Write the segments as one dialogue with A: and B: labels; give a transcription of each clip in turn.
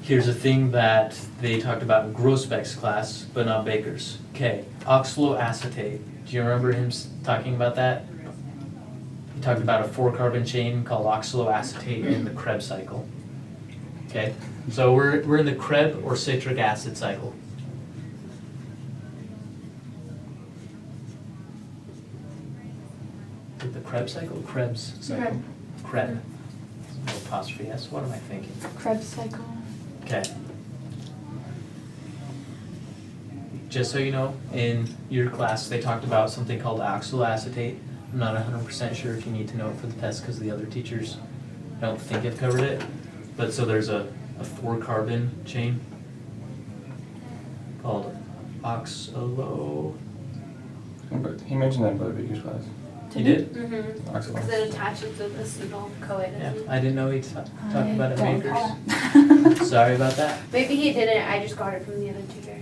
A: Here's a thing that they talked about in Grossbeck's class, but not Baker's. Okay, oxaloacetate. Do you remember him talking about that? He talked about a 4-carbon chain called oxaloacetate in the Krebs cycle. Okay, so we're in the Kreb or citric acid cycle. Is it the Krebs cycle? Krebs cycle? Kreb. No apostrophe S. What am I thinking?
B: Krebs cycle.
A: Okay. Just so you know, in your class, they talked about something called oxaloacetate. I'm not 100% sure if you need to know it for the test because the other teachers I don't think have covered it. But so there's a 4-carbon chain called oxalo.
C: But he mentioned that in Brother Baker's class.
A: You did?
D: Mm-hmm.
C: Oxaloacetate.
D: Because it attaches with acetyl-CoA.
A: Yeah, I didn't know he talked about it
B: don't
A: Baker's. Sorry about that.
D: Maybe he didn't. I just got it from the other tutor.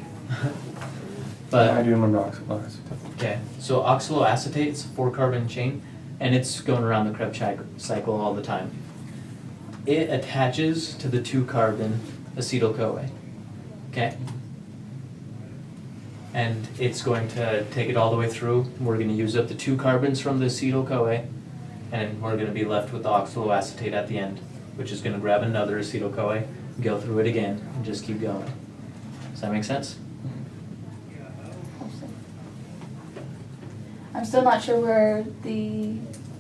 A: But
C: I do remember oxaloacetate.
A: okay, so oxaloacetate is a 4-carbon chain, and it's going around the Krebs cycle all the time. It attaches to the 2-carbon acetyl-CoA, okay? And it's going to take it all the way through. We're going to use up the 2 carbons from the acetyl-CoA, and we're going to be left with the oxaloacetate at the end, which is going to grab another acetyl-CoA, go through it again, and just keep going. Does that make sense?
B: I'm still not sure where the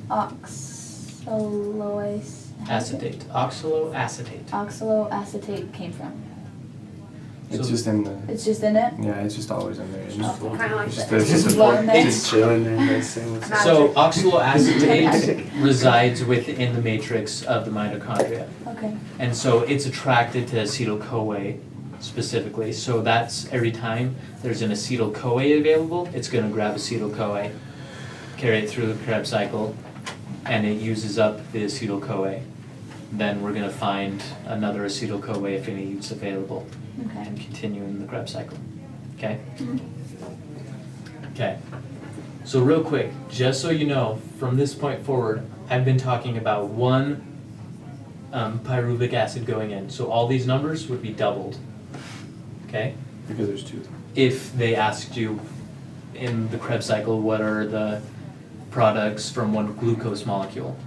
B: oxaloacetate
A: Oxaloacetate
B: came from.
C: It's
A: So-
C: just in the.
B: It's just in it?
C: Yeah, it's just always in there. It's just,
B: Oh.
D: Kind of like
C: it's just,
D: that.
C: it's just,
B: Blown there.
C: just chilling there. That's saying what's
D: Magic.
A: So oxaloacetate resides within the matrix of the mitochondria.
B: Okay.
A: And so it's attracted to acetyl-CoA specifically. So that's every time there's an acetyl-CoA available, it's going to grab acetyl-CoA, carry it through the Krebs cycle, and it uses up the acetyl-CoA. Then we're going to find another acetyl-CoA if any is available
B: Okay.
A: and continue in the Krebs cycle. Okay? Okay. So real quick, just so you know, from this point forward, I've been talking about one pyruvic acid going in. So all these numbers would be doubled. Okay?
C: because there's 2.
A: If they asked you in the Krebs cycle, what are the products from one glucose molecule?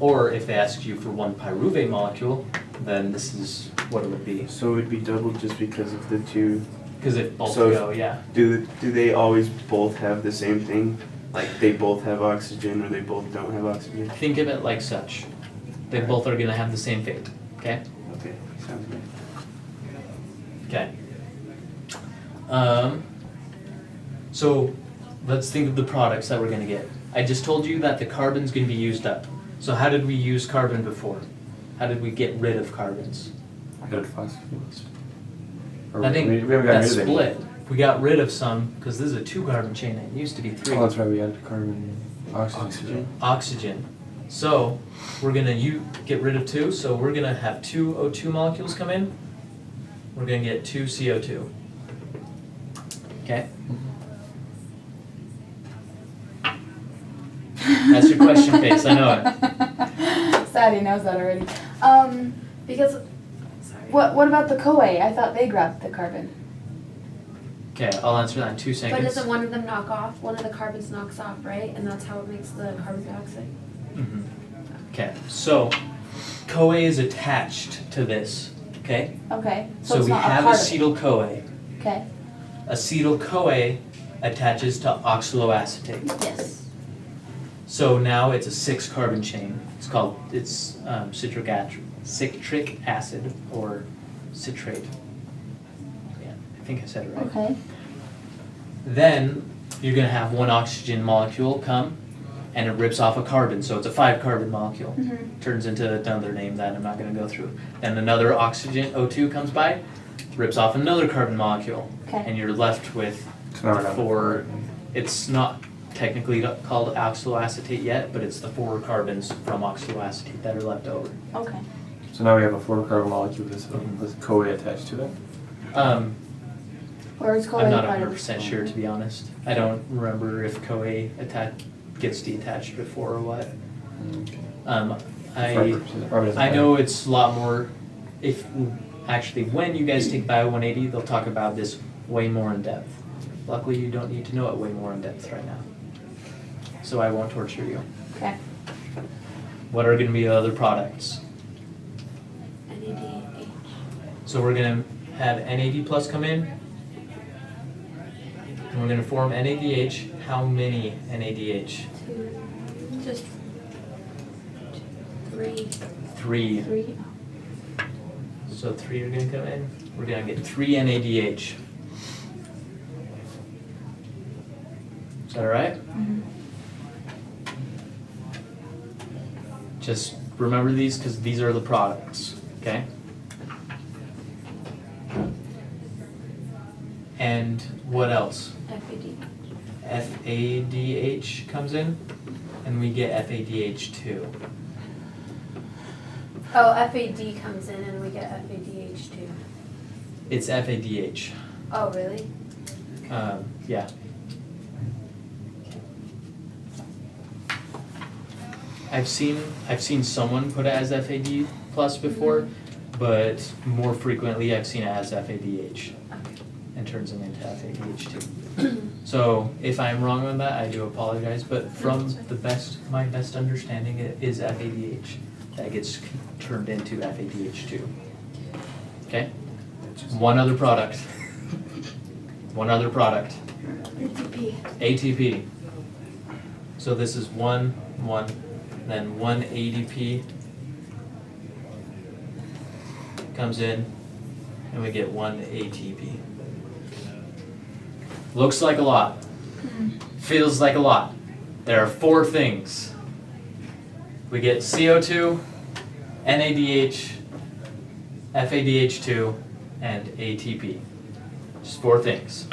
A: Or if they asked you for one pyruvate molecule, then this is what it would be.
E: So it would be doubled just because of the 2.
A: Because if both
E: So if-
A: go, yeah.
E: Do they always both have the same thing? Like they both have oxygen or they both don't have oxygen?
A: Think of it like such. They both are going to have the same fate. Okay?
E: Okay, sounds good.
A: Okay. So let's think of the products that we're going to get. I just told you that the carbon's going to be used up. So how did we use carbon before? How did we get rid of carbons?
C: Good phosphates. Or
A: I think
C: we haven't gotten
A: that's
C: rid of any.
A: split. We got rid of some because this is a 2-carbon chain and it used to be 3.
C: Oh, that's right. We added carbon, oxygen.
A: Oxygen. So we're going to get rid of 2. So we're going to have 2 O2 molecules come in. We're going to get 2 CO2. Okay? That's your question face, I know
B: it. Sadie knows that already.
D: Because, sorry.
B: What about the CoA? I thought they grabbed the carbon.
A: Okay, I'll answer that in 2
D: But
A: seconds.
D: doesn't one of them knock off? One of the carbons knocks off, right? And that's how it makes the carbon dioxide.
A: Mhm. Okay, so CoA is attached to this, okay?
B: Okay.
A: So
B: it's
A: we
B: not a
A: have
B: part of it.
A: acetyl-CoA.
B: Okay.
A: Acetyl-CoA attaches to oxaloacetate.
B: Yes.
A: So now it's a 6-carbon chain. It's citric acid or citrate. Yeah, I think I said it right.
B: Okay.
A: Then you're going to have one oxygen molecule come and it rips off a carbon. So it's a 5-carbon molecule.
B: Mhm.
A: Turns into another name that I'm not going to go through. Then another oxygen, O2, comes by, rips off another carbon molecule.
B: Okay.
A: And you're left with
C: It's not
A: the
C: around
A: 4. It's not technically called oxaloacetate yet, but it's the 4 carbons from oxaloacetate that are left over.
B: Okay.
C: So now we have a 4-carbon molecule with CoA attached to it.
B: Or is CoA
A: I'm not
B: part of
A: 100% sure, to be honest. I don't remember if CoA gets detached before or what.
C: Okay.
A: I know it's a lot more. actually, when you guys take Bio 180, they'll talk about this way more in depth. Luckily, you don't need to know it way more in depth right now. So I won't torture you.
B: Okay.
A: What are gonna be the other products?
D: NADH.
A: So we're gonna have NAD plus come in. And we're gonna form NADH. How many NADH?
D: 2, just 3.
A: 3.
B: 3.
A: So 3 are gonna come in. We're gonna get 3 NADH. Is that alright?
B: Mm-hmm.
A: Just remember these because these are the products, okay? And what else?
D: FAD.
A: FADH comes in, and we get FADH2.
D: Oh, FAD comes in and we get FADH too.
A: It's FADH.
D: Oh, really?
A: Yeah. I've seen someone put it as FAD plus before, but more frequently I've seen it as FADH
D: Okay.
A: and turns them into FADH2. So if I'm wrong on that, I do apologize, but from my best understanding, it is FADH that gets turned into FADH2. Okay? One other product. One other product.
D: ATP.
A: ATP. So this is 1, then 1 ADP comes in, and we get 1 ATP. Looks like a lot. Feels like a lot. There are 4 things. We get CO2, NADH, FADH2, and ATP. Just 4 things.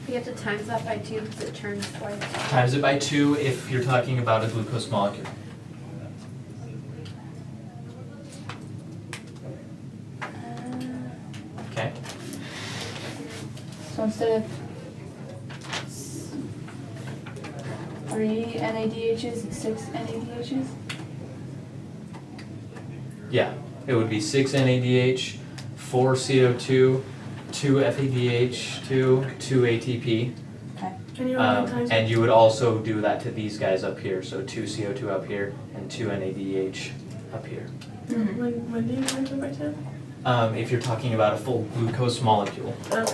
D: You have to times that by 2 because it turns twice.
A: Times it by 2 if you're talking about a glucose molecule. Okay?
B: So instead of 3 NADHs, it's 6 NADHs?
A: Yeah, it would be 6 NADH, 4 CO2, 2 FADH2, 2 ATP.
B: Okay.
A: And you would also do that to these guys up here, so 2 CO2 up here and 2 NADH up here.
F: When do you times it by 10?
A: If you're talking about a full glucose molecule
F: Okay.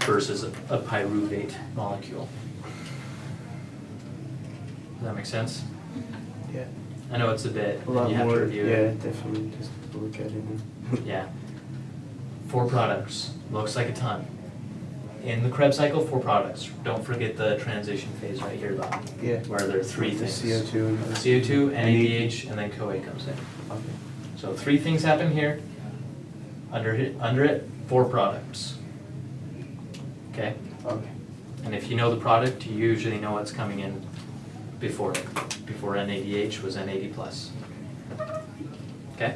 A: versus a pyruvate molecule. Does that make sense?
E: Yeah.
A: I know it's a bit,
E: A lot
A: and you have to
E: more,
A: review
E: yeah,
A: it.
E: definitely, just to look at it and.
A: Yeah. 4 products, looks like a ton. In the Krebs cycle, 4 products. Don't forget the transition phase right here, though,
E: Yeah.
A: where there are 3
E: The
A: things.
E: CO2 and. the-
A: CO2, NADH, and then CoA comes in.
E: Okay.
A: So 3 things happen here. Under it, 4 products. Okay?
E: Okay.
A: And if you know the product, you usually know what's coming in before it. Before NADH was NAD+. Okay?